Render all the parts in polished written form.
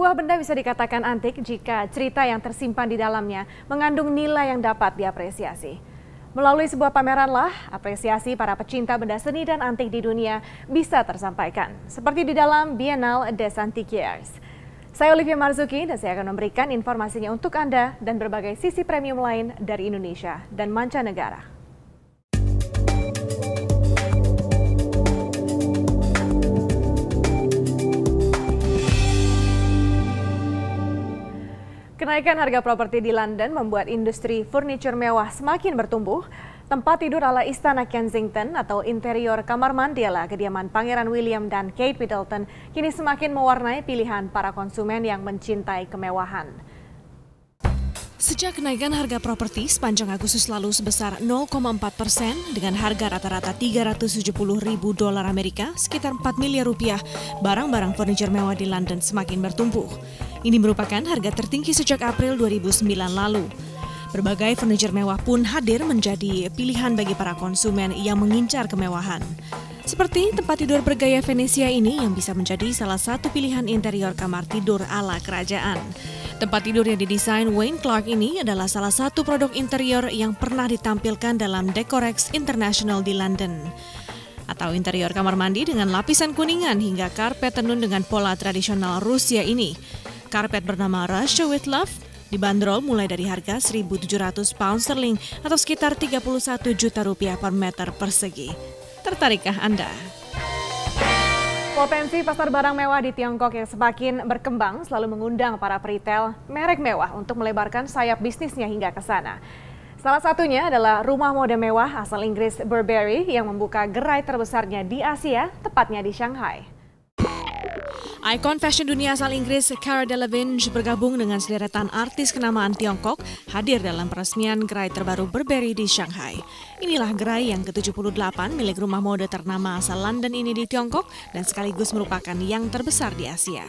Sebuah benda bisa dikatakan antik jika cerita yang tersimpan di dalamnya mengandung nilai yang dapat diapresiasi. Melalui sebuah pameranlah, apresiasi para pecinta benda seni dan antik di dunia bisa tersampaikan, seperti di dalam Biennale des Antiquaires. Saya Olivia Marzuki dan saya akan memberikan informasinya untuk Anda dan berbagai sisi premium lain dari Indonesia dan mancanegara. Kenaikan harga properti di London membuat industri furniture mewah semakin bertumbuh. Tempat tidur ala Istana Kensington atau interior kamar mandi ala kediaman Pangeran William dan Kate Middleton kini semakin mewarnai pilihan para konsumen yang mencintai kemewahan. Sejak kenaikan harga properti sepanjang Agustus lalu sebesar 0,4% dengan harga rata-rata $370.000 Amerika, sekitar 4 miliar rupiah, barang-barang furniture mewah di London semakin bertumbuh. Ini merupakan harga tertinggi sejak April 2009 lalu. Berbagai furniture mewah pun hadir menjadi pilihan bagi para konsumen yang mengincar kemewahan. Seperti tempat tidur bergaya Venesia ini yang bisa menjadi salah satu pilihan interior kamar tidur ala kerajaan. Tempat tidur yang didesain Wayne Clark ini adalah salah satu produk interior yang pernah ditampilkan dalam Decorex International di London. Atau interior kamar mandi dengan lapisan kuningan hingga karpet tenun dengan pola tradisional Rusia ini. Karpet bernama Russia with Love dibanderol mulai dari harga 1.700 pound sterling atau sekitar 31 juta rupiah per meter persegi. Tertarikkah Anda? Potensi pasar barang mewah di Tiongkok yang semakin berkembang selalu mengundang para peritel merek mewah untuk melebarkan sayap bisnisnya hingga ke sana. Salah satunya adalah rumah mode mewah asal Inggris Burberry yang membuka gerai terbesarnya di Asia, tepatnya di Shanghai. Ikon fashion dunia asal Inggris Cara Delevingne bergabung dengan sederetan artis kenamaan Tiongkok hadir dalam peresmian gerai terbaru Burberry di Shanghai. Inilah gerai yang ke-78 milik rumah mode ternama asal London ini di Tiongkok dan sekaligus merupakan yang terbesar di Asia.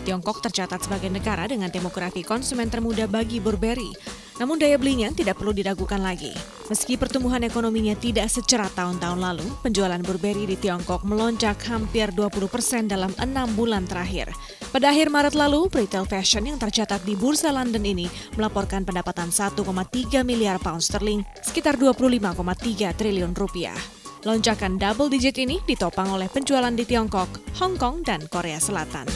Tiongkok tercatat sebagai negara dengan demografi konsumen termuda bagi Burberry. Namun daya belinya tidak perlu diragukan lagi. Meski pertumbuhan ekonominya tidak secerat tahun-tahun lalu, penjualan Burberry di Tiongkok melonjak hampir 20% dalam 6 bulan terakhir. Pada akhir Maret lalu, retail fashion yang tercatat di Bursa London ini melaporkan pendapatan 1,3 miliar pound sterling, sekitar 25,3 triliun rupiah. Lonjakan double digit ini ditopang oleh penjualan di Tiongkok, Hong Kong, dan Korea Selatan.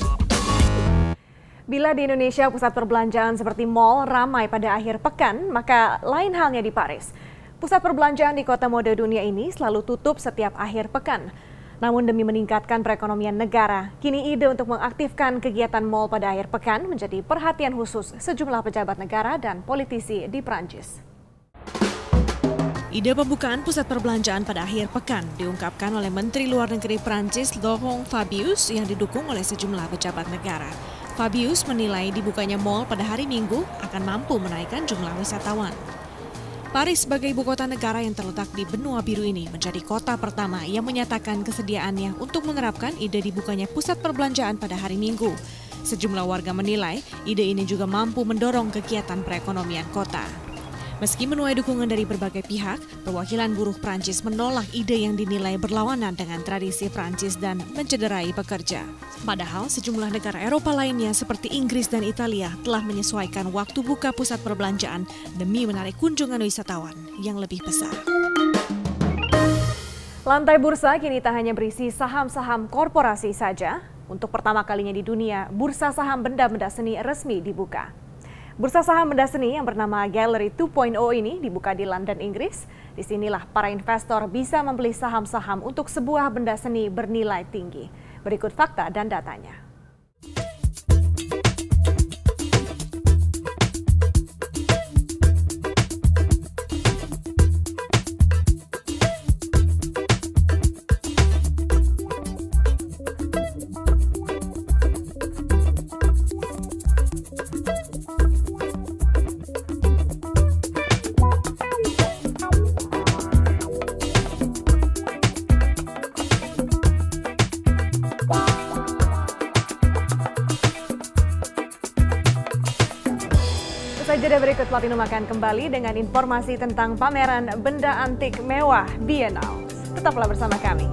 Bila di Indonesia pusat perbelanjaan seperti mal ramai pada akhir pekan, maka lain halnya di Paris. Pusat perbelanjaan di kota mode dunia ini selalu tutup setiap akhir pekan. Namun demi meningkatkan perekonomian negara, kini ide untuk mengaktifkan kegiatan mal pada akhir pekan menjadi perhatian khusus sejumlah pejabat negara dan politisi di Prancis. Ide pembukaan pusat perbelanjaan pada akhir pekan diungkapkan oleh Menteri Luar Negeri Prancis Laurent Fabius yang didukung oleh sejumlah pejabat negara. Fabius menilai dibukanya mal pada hari Minggu akan mampu menaikkan jumlah wisatawan. Paris sebagai ibu kota negara yang terletak di benua biru ini menjadi kota pertama yang menyatakan kesediaannya untuk menerapkan ide dibukanya pusat perbelanjaan pada hari Minggu. Sejumlah warga menilai ide ini juga mampu mendorong kegiatan perekonomian kota. Meski menuai dukungan dari berbagai pihak, perwakilan buruh Prancis menolak ide yang dinilai berlawanan dengan tradisi Prancis dan mencederai pekerja. Padahal sejumlah negara Eropa lainnya seperti Inggris dan Italia telah menyesuaikan waktu buka pusat perbelanjaan demi menarik kunjungan wisatawan yang lebih besar. Lantai bursa kini tak hanya berisi saham-saham korporasi saja. Untuk pertama kalinya di dunia, bursa saham benda-benda seni resmi dibuka. Bursa saham benda seni yang bernama Gallery 2.0 ini dibuka di London, Inggris. Disinilah para investor bisa membeli saham-saham untuk sebuah benda seni bernilai tinggi. Berikut fakta dan datanya. Jeda berikut Platinum akan kembali dengan informasi tentang pameran benda antik mewah Biennale. Tetaplah bersama kami.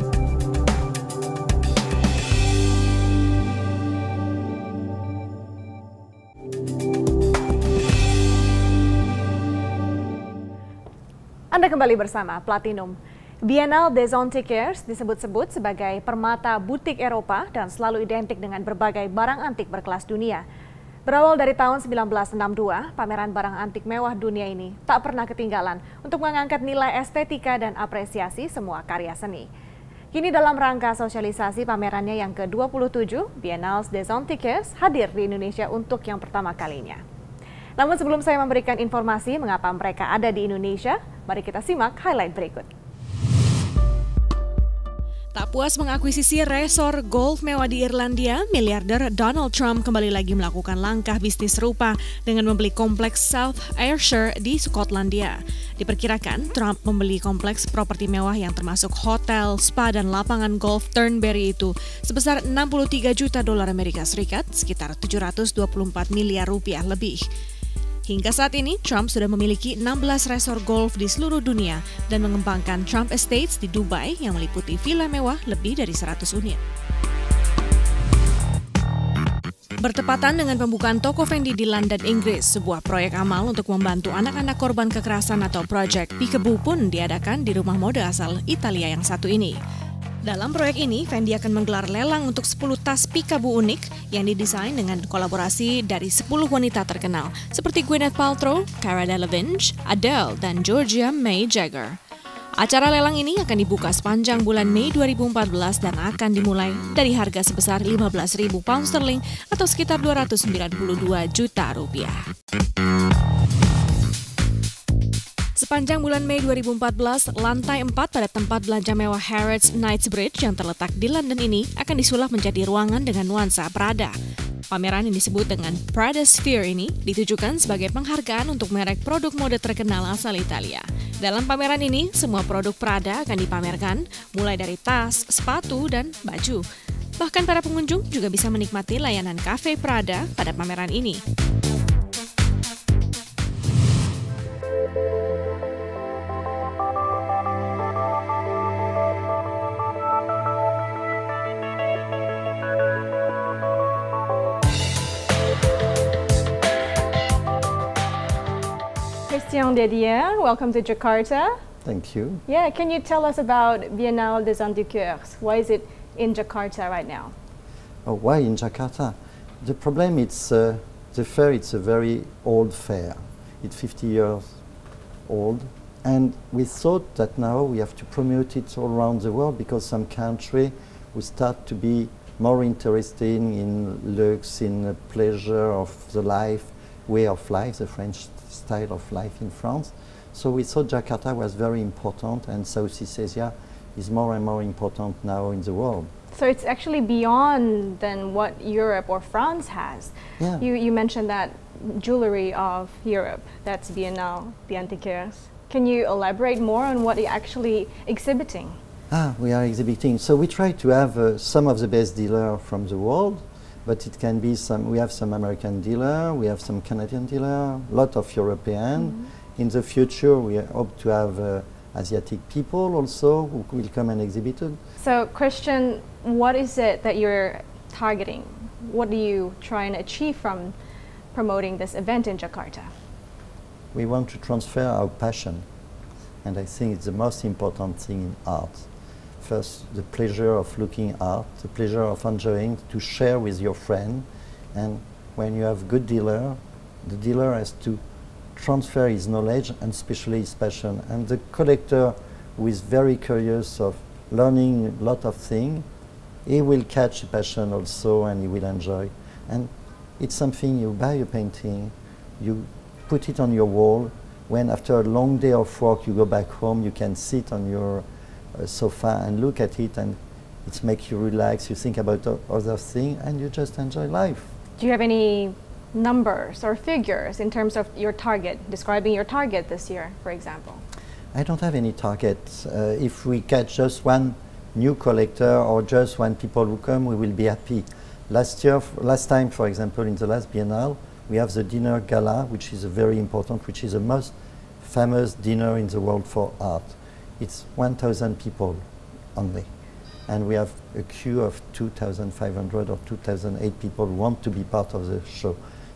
Anda kembali bersama Platinum. Biennale des Antiquaires disebut-sebut sebagai permata butik Eropa dan selalu identik dengan berbagai barang antik berkelas dunia. Berawal dari tahun 1962, pameran barang antik mewah dunia ini tak pernah ketinggalan untuk mengangkat nilai estetika dan apresiasi semua karya seni. Kini dalam rangka sosialisasi pamerannya yang ke-27, Biennale des Antiquaires hadir di Indonesia untuk yang pertama kalinya. Namun sebelum saya memberikan informasi mengapa mereka ada di Indonesia, mari kita simak highlight berikut. Tak puas mengakuisisi resor golf mewah di Irlandia, miliarder Donald Trump kembali lagi melakukan langkah bisnis serupa dengan membeli kompleks South Ayrshire di Skotlandia. Diperkirakan Trump membeli kompleks properti mewah yang termasuk hotel, spa, dan lapangan golf Turnberry itu sebesar 63 juta dolar Amerika Serikat, sekitar 724 miliar rupiah lebih. Hingga saat ini, Trump sudah memiliki 16 resor golf di seluruh dunia dan mengembangkan Trump Estates di Dubai yang meliputi villa mewah lebih dari 100 unit. Bertepatan dengan pembukaan toko Fendi di London, Inggris, sebuah proyek amal untuk membantu anak-anak korban kekerasan atau Project Peekaboo pun diadakan di rumah mode asal Italia yang satu ini. Dalam proyek ini, Fendi akan menggelar lelang untuk 10 tas Peekaboo unik yang didesain dengan kolaborasi dari 10 wanita terkenal seperti Gwyneth Paltrow, Cara Delevingne, Adele, dan Georgia May Jagger. Acara lelang ini akan dibuka sepanjang bulan Mei 2014 dan akan dimulai dari harga sebesar 15.000 pound sterling atau sekitar 292 juta rupiah. Sepanjang bulan Mei 2014, lantai 4 pada tempat belanja mewah Harrods Knightsbridge yang terletak di London ini akan disulap menjadi ruangan dengan nuansa Prada. Pameran yang disebut dengan Prada Sphere ini ditujukan sebagai penghargaan untuk merek produk mode terkenal asal Italia. Dalam pameran ini, semua produk Prada akan dipamerkan, mulai dari tas, sepatu, dan baju. Bahkan para pengunjung juga bisa menikmati layanan Cafe Prada pada pameran ini. Christian Dedier, welcome to Jakarta. Thank you. Yeah, can you tell us about Biennale des Antiquaires? Why is it in Jakarta right now? Oh, why in Jakarta? The problem is the fair. It's a very old fair. It's 50 years old, and we thought that now we have to promote it all around the world because some country will start to be more interested in looks, in pleasure of the life, way of life, the French style of life in France. So we thought Jakarta was very important, and Southeast Asia is more and more important now in the world. So it's actually beyond than what Europe or France has. Yeah. You mentioned that jewelry of Europe, that's Biennale des Antiquaires. Can you elaborate more on what you're actually exhibiting? We are exhibiting. So we try to have some of the best dealers from the world, but it can be we have some American dealer, we have some Canadian dealer, a lot of European. Mm-hmm. In the future, we hope to have Asiatic people also who will come and exhibit it. So Christian, what is it that you're targeting? What do you try and achieve from promoting this event in Jakarta? We want to transfer our passion, and I think it's the most important thing in art. First, the pleasure of looking art, the pleasure of enjoying, to share with your friend. And when you have good dealer, the dealer has to transfer his knowledge and especially his passion. And the collector, who is very curious of learning a lot of things, he will catch the passion also and he will enjoy. And it's something you buy a painting, you put it on your wall. When after a long day of work you go back home, you can sit on your sofa and look at it, and it makes you relax, you think about other things, and you just enjoy life. Do you have any numbers or figures in terms of your target, describing your target this year, for example? I don't have any target. If we catch just one new collector or just one people who come, we will be happy. Last time, for example, in the last Biennale, we have the dinner gala, which is very important, which is the most famous dinner in the world for art. It's 1,000 people only. And we have a queue of 2,500 or 2,008 people who want to be part of the show.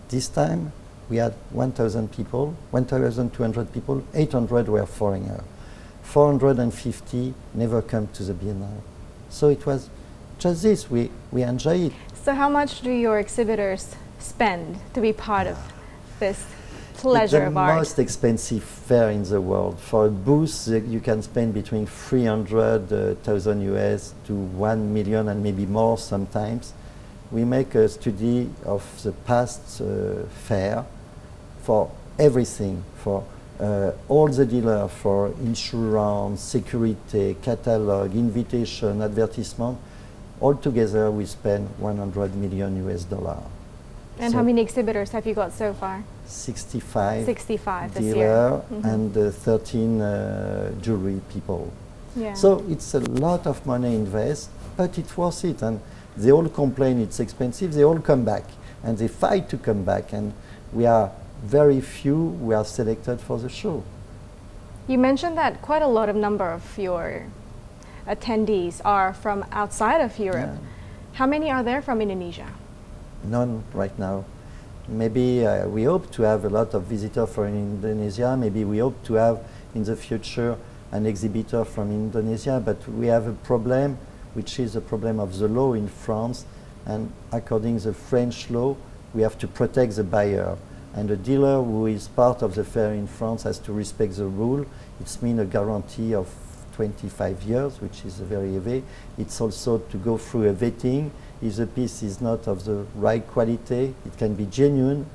This time, we had 1,000 people, 1,200 people, 800 were foreigners. 450 never come to the Biennale. So it was just this, we enjoy it. So how much do your exhibitors spend to be part of this pleasure of art? It's the most expensive fair in the world. For a booth, you can spend between 300,000 US to 1 million and maybe more sometimes. We make a study of the past fair for everything, for all the dealers, for insurance, security, catalog, invitation, advertisement. Altogether, we spend 100 million US dollar. And so how many exhibitors have you got so far? 65. 65 this dealer year. and 13 jewelry people. Yeah. So it's a lot of money invest, but it's worth it. And they all complain it's expensive. They all come back and they fight to come back. And we are very few who are selected for the show. You mentioned that quite a lot of number of your attendees are from outside of Europe. Yeah. How many are there from Indonesia? None right now. Maybe we hope to have a lot of visitors from Indonesia. Maybe we hope to have in the future an exhibitor from Indonesia, but we have a problem, which is a problem of the law in France. And according to the French law, we have to protect the buyer. And the dealer who is part of the fair in France has to respect the rule. It's mean a guarantee of 25 years, which is very heavy. It's also to go through a vetting. If the piece is not of the right quality, it can be genuine,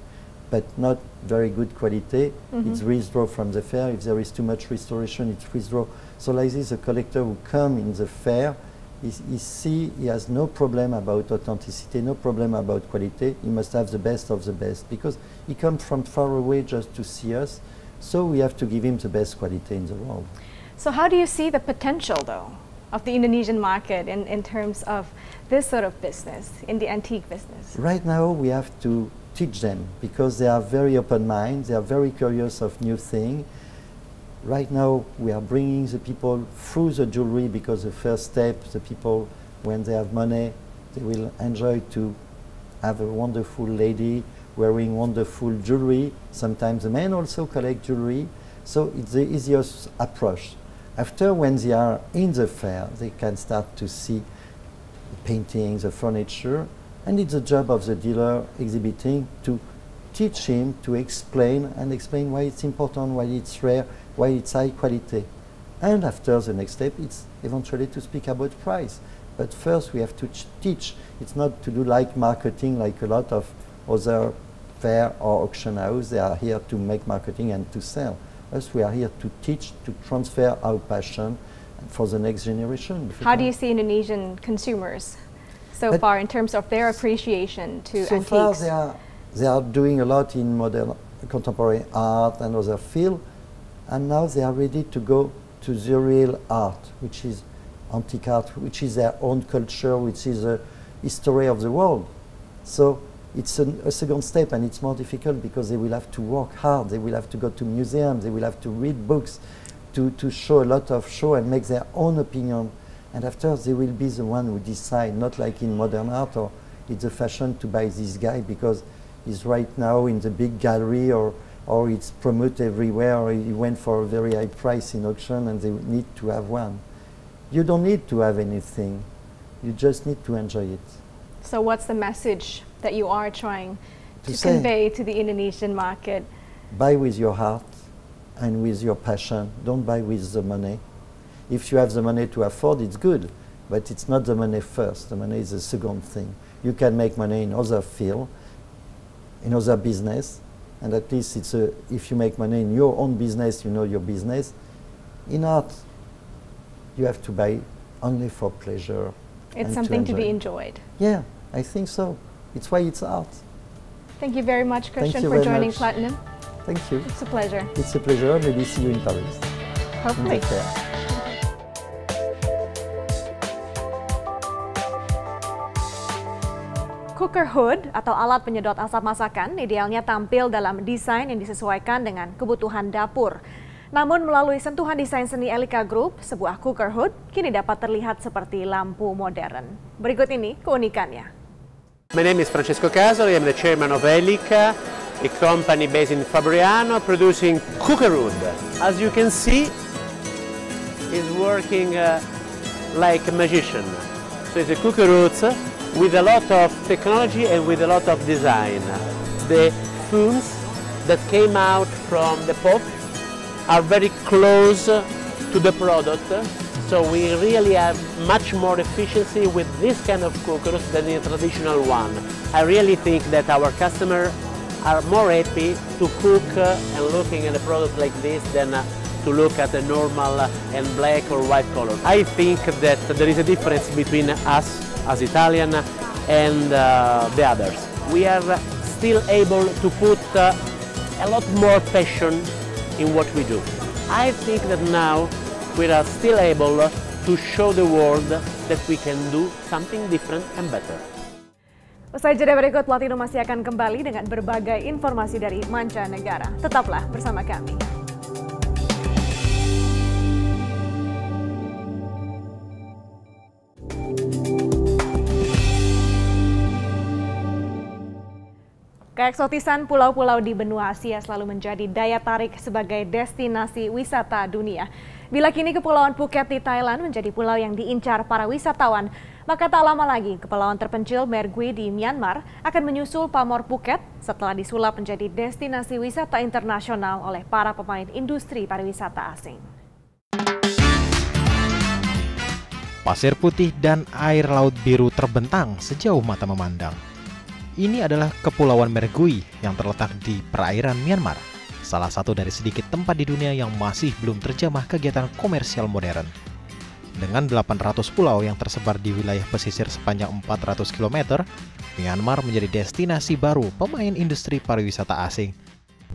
but not very good quality. It's withdrawn from the fair. If there is too much restoration, it's withdrawn. So like this, a collector who come in the fair, he has no problem about authenticity, no problem about quality. He must have the best of the best, because he comes from far away just to see us. So we have to give him the best quality in the world. So how do you see the potential, though, of the Indonesian market in terms of this sort of business, in the antique business? Right now, we have to teach them, because they are very open-minded, they are very curious of new things. Right now, we are bringing the people through the jewelry, because the first step, the people, when they have money, they will enjoy to have a wonderful lady wearing wonderful jewelry. Sometimes the men also collect jewelry. So it's the easiest approach. After, when they are in the fair, they can start to see the paintings, the furniture, and it's the job of the dealer exhibiting to teach him, to explain why it's important, why it's rare, why it's high quality. And after, the next step, it's eventually to speak about price. But first, we have to teach. It's not to do like marketing, like a lot of other fair or auction house. They are here to make marketing and to sell. Us, we are here to teach, to transfer our passion for the next generation. How do you see Indonesian consumers so far in terms of their appreciation to antiques? So far, they are doing a lot in modern contemporary art and other fields, and now they are ready to go to the real art, which is antique art, which is their own culture, which is a history of the world. So it's a second step, and it's more difficult because they will have to work hard, they will have to go to museums, they will have to read books, to show a lot of show and make their own opinion. And after, they will be the one who decide, not like in modern art, or it's a fashion to buy this guy because he's right now in the big gallery, or it's promoted everywhere, or he went for a very high price in auction and they need to have one. You don't need to have anything, you just need to enjoy it. So what's the message that you are trying to convey to the Indonesian market? Buy with your heart and with your passion. Don't buy with the money. If you have the money to afford, it's good, but it's not the money first. The money is the second thing. You can make money in other field, in other business, and at least it's if you make money in your own business, you know your business. In art, you have to buy only for pleasure. It's something to be enjoyed. Yeah, I think so. It's why it's art. Thank you very much, Christian, for joining much. Platinum. Thank you. It's a pleasure. It's a pleasure. Maybe see you in Paris. Hopefully. Cooker hood atau alat penyedot asap masakan idealnya tampil dalam desain yang disesuaikan dengan kebutuhan dapur. Namun melalui sentuhan desain seni Elika Group, sebuah cooker hood kini dapat terlihat seperti lampu modern. Berikut ini keunikannya. My name is Francesco Casoli, I'm the chairman of Elica. a company based in Fabriano producing Cucurud. As you can see, it's working like a magician. So it's a Cucurud with a lot of technology and with a lot of design. The fumes that came out from the pot are very close to the product, so we really have much more efficiency with this kind of Cucurud than the traditional one. I really think that our customers are more happy to cook and looking at a product like this than to look at a normal and black or white color. I think that there is a difference between us as Italian and the others. We are still able to put a lot more passion in what we do. I think that now we are still able to show the world that we can do something different and better. Usai jeda berikut, Latino masih akan kembali dengan berbagai informasi dari mancanegara. Tetaplah bersama kami. Keeksotisan pulau-pulau di benua Asia selalu menjadi daya tarik sebagai destinasi wisata dunia. Bila kini Kepulauan Phuket di Thailand menjadi pulau yang diincar para wisatawan, maka tak lama lagi Kepulauan terpencil Mergui di Myanmar akan menyusul pamor Phuket setelah disulap menjadi destinasi wisata internasional oleh para pemain industri pariwisata asing. Pasir putih dan air laut biru terbentang sejauh mata memandang. Ini adalah Kepulauan Mergui yang terletak di perairan Myanmar, salah satu dari sedikit tempat di dunia yang masih belum terjamah kegiatan komersial modern. Dengan 800 pulau yang tersebar di wilayah pesisir sepanjang 400 km, Myanmar menjadi destinasi baru pemain industri pariwisata asing.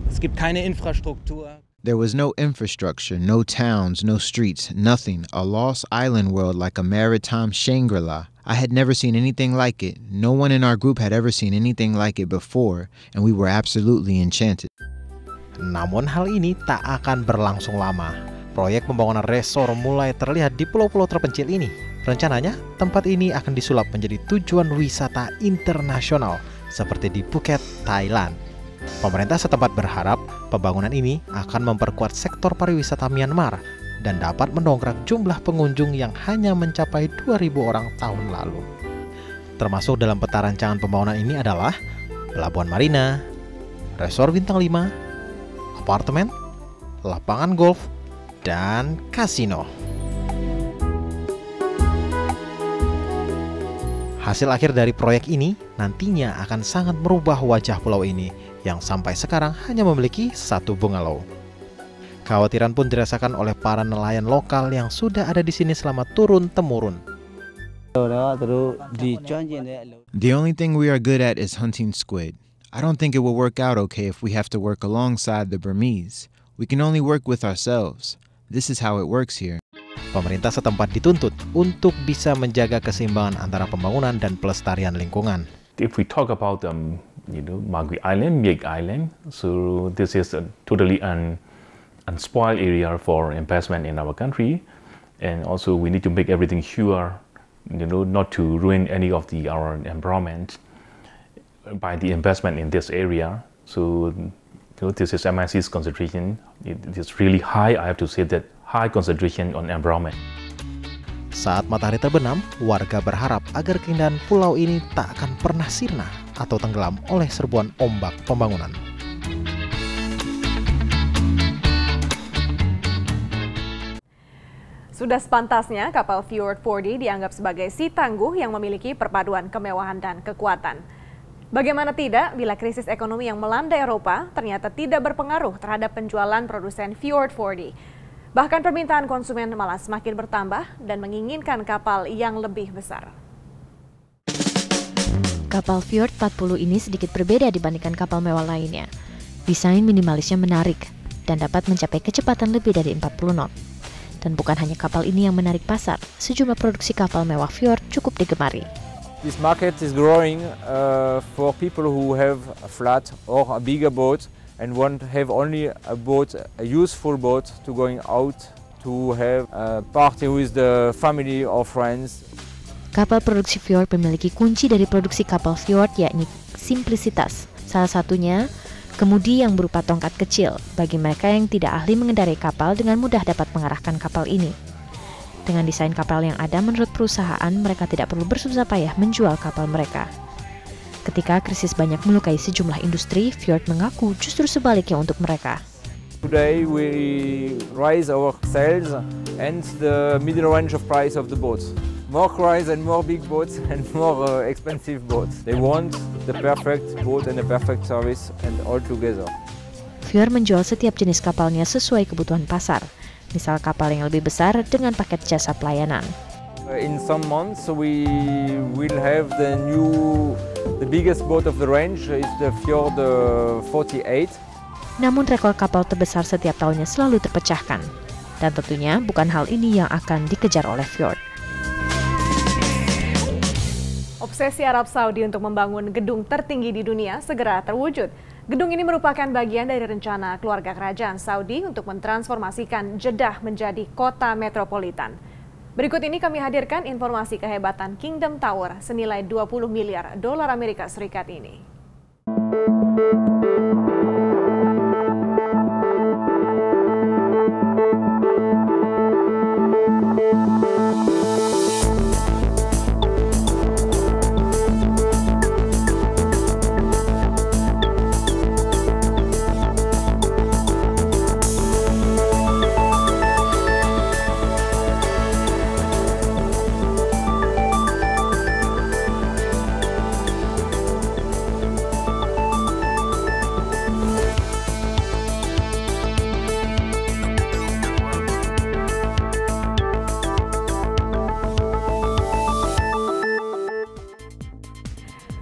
Es gibt keine Infrastruktur. There was no infrastructure, no towns, no streets, nothing. A lost island world like a maritime Shangri-La. I had never seen anything like it. No one in our group had ever seen anything like it before, and we were absolutely enchanted. Namun hal ini tak akan berlangsung lama. Proyek pembangunan resor mulai terlihat di pulau-pulau terpencil ini. Rencananya, tempat ini akan disulap menjadi tujuan wisata internasional seperti di Phuket, Thailand. Pemerintah setempat berharap pembangunan ini akan memperkuat sektor pariwisata Myanmar dan dapat mendongkrak jumlah pengunjung yang hanya mencapai 2.000 orang tahun lalu. Termasuk dalam peta rancangan pembangunan ini adalah pelabuhan marina, resor bintang 5, apartemen, lapangan golf, dan kasino. Hasil akhir dari proyek ini nantinya akan sangat merubah wajah pulau ini yang sampai sekarang hanya memiliki satu bungalow. Kekhawatiran pun dirasakan oleh para nelayan lokal yang sudah ada di sini selama turun-temurun. The only thing we are good at is hunting squid. I don't think it will work out okay if we have to work alongside the Burmese. We can only work with ourselves. This is how it works here. Pemerintah setempat dituntut untuk bisa menjaga keseimbangan antara pembangunan dan pelestarian lingkungan. If we talk about Mergui Island, Miek Island, so this is a totally unspoiled area for investment in our country, and also we need to make everything sure, not to ruin any of our environment by the investment in this area. So this is MIC's concentration. It is really high. I have to say that high concentration on environment. Saat matahari terbenam, warga berharap agar keindahan pulau ini tak akan pernah sirna atau tenggelam oleh serbuan ombak pembangunan. Sudah sepantasnya kapal Fjord 4D dianggap sebagai si tangguh yang memiliki perpaduan kemewahan dan kekuatan. Bagaimana tidak bila krisis ekonomi yang melanda Eropa ternyata tidak berpengaruh terhadap penjualan produsen Fjord 4D. Bahkan permintaan konsumen malah semakin bertambah dan menginginkan kapal yang lebih besar. Kapal Fjord 40 ini sedikit berbeda dibandingkan kapal mewah lainnya. Desain minimalisnya menarik dan dapat mencapai kecepatan lebih dari 40 knot. Dan bukan hanya kapal ini yang menarik pasar, sejumlah produksi kapal mewah Fjord cukup digemari. This market is growing for people who have a flat or a bigger boat and want to have only a boat, a useful boat to going out to have a party with the family or friends. Kapal produksi Fjord memiliki kunci dari produksi kapal Fjord yakni simplisitas. Salah satunya kemudi yang berupa tongkat kecil bagi mereka yang tidak ahli mengendarai kapal dengan mudah dapat mengarahkan kapal ini. Dengan desain kapal yang ada, menurut perusahaan, mereka tidak perlu bersusah payah menjual kapal mereka. Ketika krisis banyak melukai sejumlah industri, Fjord mengaku justru sebaliknya untuk mereka. Today we raise our sales and the middle range of price of the boats. More cruise and more big boats and more expensive boats. They want the perfect boat and the perfect service and all together. Fjord menjual setiap jenis kapalnya sesuai kebutuhan pasar. Misal kapal yang lebih besar dengan paket jasa pelayanan. In some months we will have the biggest boat of the range is the Fjord 48. Namun rekor kapal terbesar setiap tahunnya selalu terpecahkan. Dan tentunya bukan hal ini yang akan dikejar oleh Fjord. Obsesi Arab Saudi untuk membangun gedung tertinggi di dunia segera terwujud. Gedung ini merupakan bagian dari rencana keluarga kerajaan Saudi untuk mentransformasikan Jeddah menjadi kota metropolitan. Berikut ini kami hadirkan informasi kehebatan Kingdom Tower senilai 20 miliar dolar Amerika Serikat ini.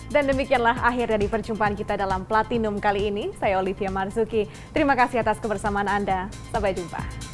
Dan demikianlah akhir dari perjumpaan kita dalam Platinum kali ini. Saya Olivia Marzuki. Terima kasih atas kebersamaan Anda. Sampai jumpa.